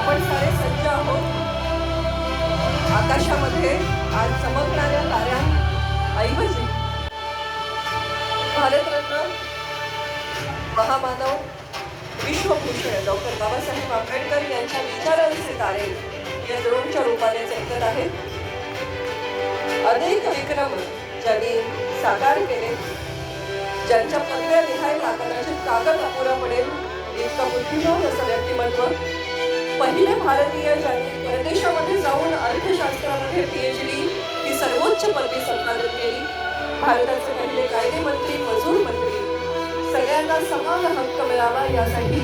आपण सारे सज्ज आहोत. आकाशामध्ये आज चमकणाऱ्या ताऱ्यांऐवजी भारतरत्न महामानव विश्वभूषण डॉक्टर बाबासाहेब आंबेडकर यांच्या विचारांचे तारे या द्रोणच्या रूपाने चमकत आहेत. अनेक विक्रम ज्यांनी साकार केले, ज्यांच्या पदव्या लिहायला कदाचित कागद अपुरा पडेल इतकं बुद्धिमान असं व्यक्तिमत्व, पहिले भारतीय ज्यांनी परदेशामध्ये जाऊन अर्थशास्त्रामध्ये PhD ही सर्वोच्च पदवी संपादन केली, भारताचे पहिले कायदेमंत्री, मजूर मंत्री, सगळ्यांना समान हक्क मिळावा यासाठी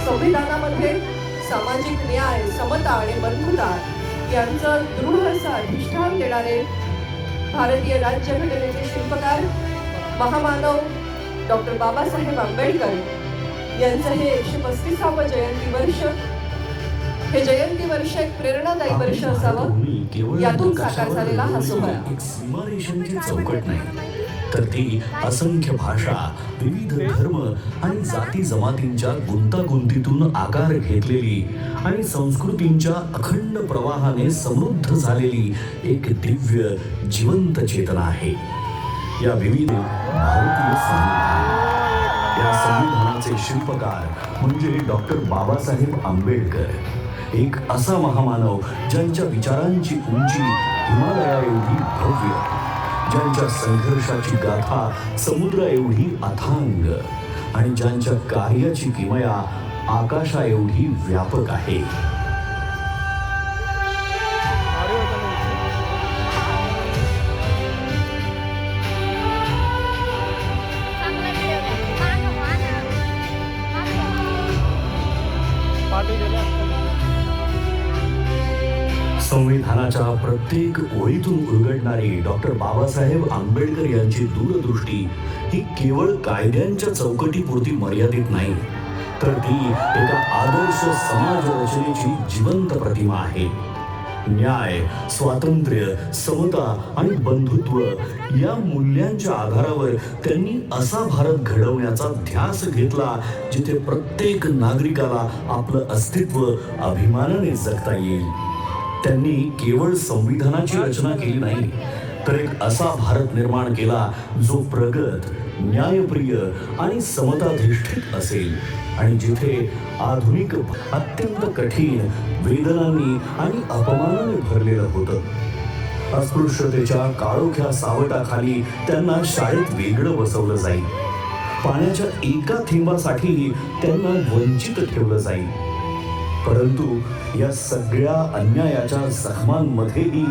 संविधानामध्ये सामाजिक न्याय, समता आणि बंधुता यांचं दृढ असं अधिष्ठान देणारे भारतीय राज्यघटनेचे शिल्पकार महामानव डॉक्टर बाबासाहेब आंबेडकर यांचं हे 135वे जयंती वर्ष, हे जयंती वर्ष एक प्रेरणादायी वर्ष असावं यातून साकार झालेला हा सोहळा. सीमारेषांची चौकट नाही, तर ती असंख्य भाषा, विविध धर्म आणि जाती जमातींच्या गुंतागुंतीतून आकार घेतलेली आणि संस्कृतींच्या अखंड प्रवाहाने समृद्ध झालेली एक दिव्य जिवंत चेतना आहे. या विविध भारतीय संविधान, या संविधानाचे शिल्पकार म्हणजे डॉक्टर बाबासाहेब आंबेडकर, एक असा महामानव ज्यांच्या विचारांची उंची हिमालया एवढी भव्य, ज्यांच्या संघर्षाची गाथा समुद्र एवढी अथांग आणि ज्यांच्या कार्याची किमया आकाशा एवढी व्यापक आहे. संविधानाच्या प्रत्येक ओळीतून उलगडणारी डॉक्टर बाबासाहेब आंबेडकर यांची दूरदृष्टी ही केवळ कायद्यांच्या चौकटीपुरती मर्यादित नाही, तर ती एका आदर्श समाज रचनेची जिवंत प्रतिमा आहे. न्याय, स्वातंत्र्य, समता आणि बंधुत्व या मूल्यांच्या आधारावर त्यांनी असा भारत घडवण्याचा ध्यास घेतला जिथे प्रत्येक नागरिकाला आपलं अस्तित्व अभिमानाने जगता येईल. त्यांनी केवळ संविधानाची रचना केली नाही, तर एक असा भारत निर्माण केला जो प्रगत, न्यायप्रिय आणि समताधिष्ठित असेल आणि जिथे आधुनिक अत्यंत कठीण वेदनांनी आणि अपमानाने भरलेलं होतं. अस्पृश्यतेच्या काळोख्या सावटाखाली त्यांना शाळेत वेगळं बसवलं जाईल, पाण्याच्या एका थेंबासाठी त्यांना वंचित ठेवलं जाईल. परंतु या सगळ्या अन्यायाच्या जखमांमध्येही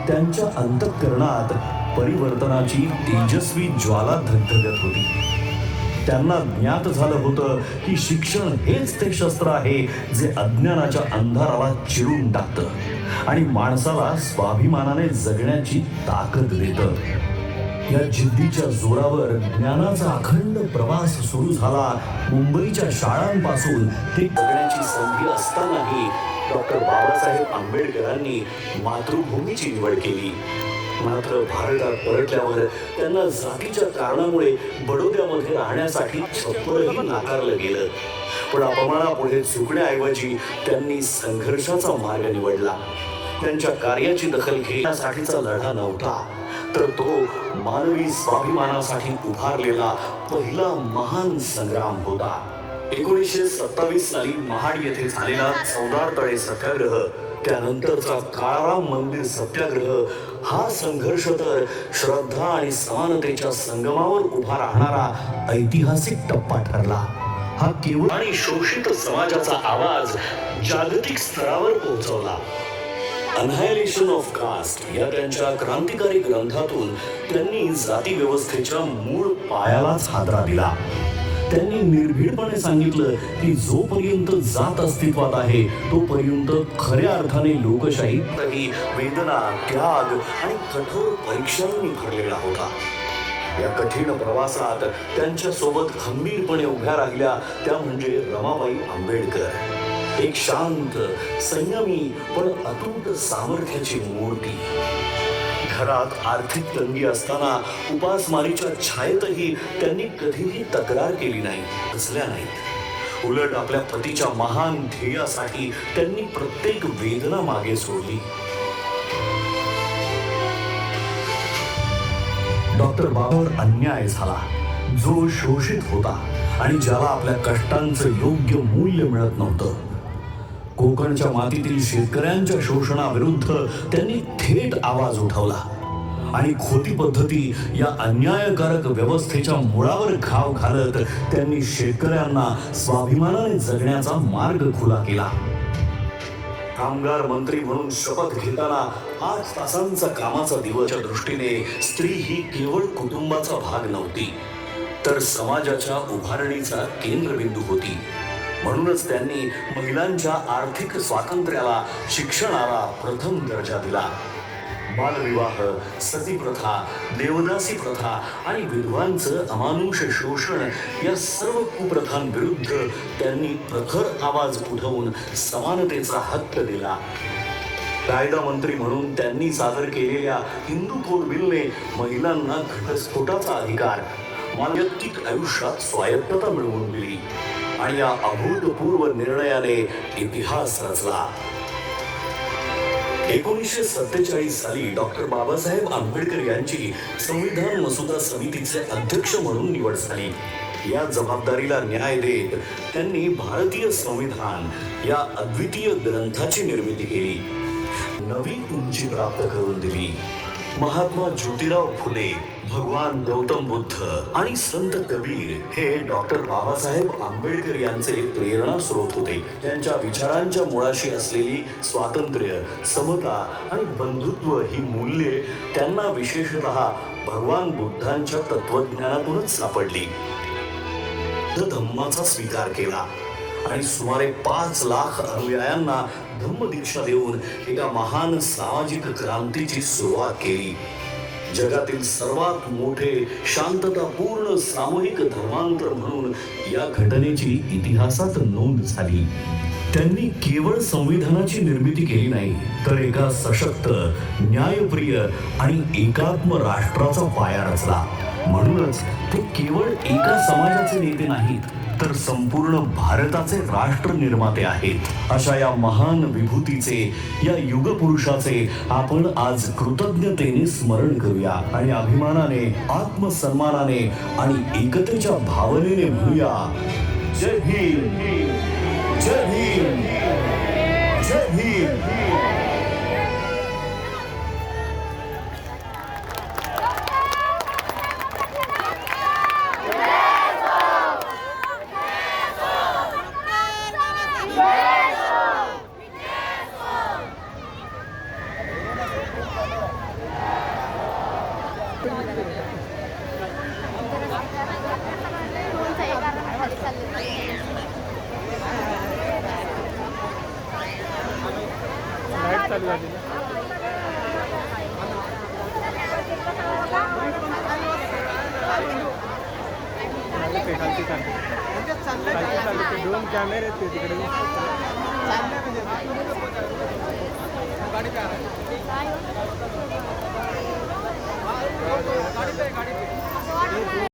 त्यांच्या अंतःकरणात परिवर्तनाची तेजस्वी ज्वाला धगधगत होती. त्यांना ज्ञात झालं होतं की शिक्षण हेच ते शस्त्र आहे जे अज्ञानाच्या अंधाराला चिरून टाकतं आणि माणसाला स्वाभिमानाने जगण्याची ताकद देतं. या जिद्दीच्या जोरावर ज्ञानाचा अखंड प्रवास सुरू झाला. मुंबईच्या शाळांपासून ते जगण्याची संधी असतानाही डॉक्टर बाबासाहेब आंबेडकरांनी मातृभूमीची निवड केली. मात्र भारतात परतल्यावर त्यांना जातीच्या कारणामुळे बडोद्यामध्ये राहण्यासाठी छप्परही नाकारलं गेलं. पण अपमानापुढे झुकण्याऐवजी त्यांनी संघर्षाचा मार्ग निवडला. त्यांच्या कार्याची दखल घेण्यासाठीचा लढा नव्हता, तर तो मानवी स्वाभिमानासाठी उभारलेला पहिला महान संग्राम होता. 1927 साली महाड येथे झालेला चौदार तळे सत्याग्रह, त्यानंतरचा काळाराम मंदिर सत्याग्रह हा संघर्ष तर श्रद्धा आणि समानतेच्या संगमावर उभा राहणारा ऐतिहासिक टप्पा ठरला. हा केवळ आणि शोषित समाजाचा आवाज जागतिक स्तरावर पोहोचवला. अनहायलेशन ऑफ कास्ट या त्यांच्या क्रांतिकारी ग्रंथातून त्यांनी जाती व्यवस्थेच्या मूळ पायालाच हादरा दिला. त्यांनी निर्भीडपणे सांगितलं की जोपर्यंत जात अस्तित्वात आहे तोपर्यंत खऱ्या अर्थाने लोकशाही वेदना, त्याग आणि कठोर परीक्षांनी भरलेला होता. या कठीण प्रवासात त्यांच्या सोबत खंबीरपणे उभ्या राहिल्या त्या म्हणजे रमाबाई आंबेडकर, एक शांत, संयमी पण अतूट सामर्थ्याची मूर्ती. घरात आर्थिक तंगी असताना उपासमारीच्या छायेतही त्यांनी कधीही तक्रार केली नाही, हसल्या नाहीत. उलट आपल्या पतीच्या महान ध्येयासाठी त्यांनी प्रत्येक वेदना मागे सोडली. डॉक्टर बाबावर अन्याय झाला. जो शोषित होता आणि ज्याला आपल्या कष्टांचं योग्य मूल्य मिळत नव्हतं. कोकणच्या मातीतील शेतकऱ्यांच्या शोषणाविरुद्ध त्यांनी थेट आवाज उठवला आणि खोटी पद्धती या अन्यायकारक व्यवस्थेच्या मुळावर घाव घालत त्यांनी शेतकऱ्यांना स्वाभिमानाने जगण्याचा मार्ग खुला केला. कामगार मंत्री म्हणून शपथ घेताना 8 तासांचा कामाचा दिवसच्या दृष्टीने स्त्री ही केवळ कुटुंबाचा भाग नव्हती, तर समाजाच्या उभारणीचा केंद्रबिंदू होती. म्हणूनच त्यांनी महिलांच्या आर्थिक स्वातंत्र्याला, शिक्षणाला प्रथम दर्जा दिला. बालविवाह, सती प्रथा, देवदासी प्रथा आणि विधवांचं अमानुष शोषण या सर्व कुप्रथांविरुद्ध त्यांनी प्रखर आवाज उठवून समानतेचा हक्क दिला. कायदा मंत्री म्हणून त्यांनी सादर केलेल्या हिंदू कोड बिलने महिलांना घटस्फोटाचा अधिकार, वैयक्तिक आयुष्यात स्वायत्तता मिळवून दिली आणि या अभूतपूर्व निर्णयाने इतिहास रचला. 1947 साली डॉक्टर बाबासाहेब आंबेडकर यांची संविधान मसुदा समितीचे अध्यक्ष म्हणून निवड झाली. या जबाबदारीला न्याय देत त्यांनी भारतीय संविधान या अद्वितीय ग्रंथाची निर्मिती केली, नवी उंची प्राप्त करून दिली. महात्मा ज्योतिराव फुले, भगवान गौतम बुद्ध आणि संत कबीर हे डॉक्टर बाबासाहेब आंबेडकर यांचे प्रेरणा स्रोत होते. त्यांच्या विचारांच्या मुळाशी असलेली स्वातंत्र्य, समता आणि बंधुत्व ही मूल्ये त्यांना विशेषतः भगवान बुद्धांच्या तत्वज्ञानातूनच सापडली. धम्माचा स्वीकार केला आणि सुमारे 5 लाख अनुयायांना धम्मदीक्षा देऊन एका महान सामाजिक क्रांतीची सुरुवात केली. जगातील सर्वात मोठे शांततापूर्ण सामूहिक धर्मांतर म्हणून या घटनेची इतिहासात नोंद झाली. त्यांनी केवळ संविधानाची निर्मिती केली नाही, तर एका सशक्त, न्यायप्रिय आणि एकात्म राष्ट्राचा पाया रचला. म्हणूनच ते केवळ एका समाजाचे नेते नाहीत, तर संपूर्ण भारताचे राष्ट्र निर्माते आहेत. अशा या महान विभूतीचे, या युगपुरुषाचे आपण आज कृतज्ञतेने स्मरण करूया आणि अभिमानाने, आत्मसन्मानाने आणि एकतेच्या भावनेने म्हणूया, जय भीम, जय भीम, जय भीम. चालू झाली खालती चालते 2 कॅमेरे आहेत तिकडे गाडी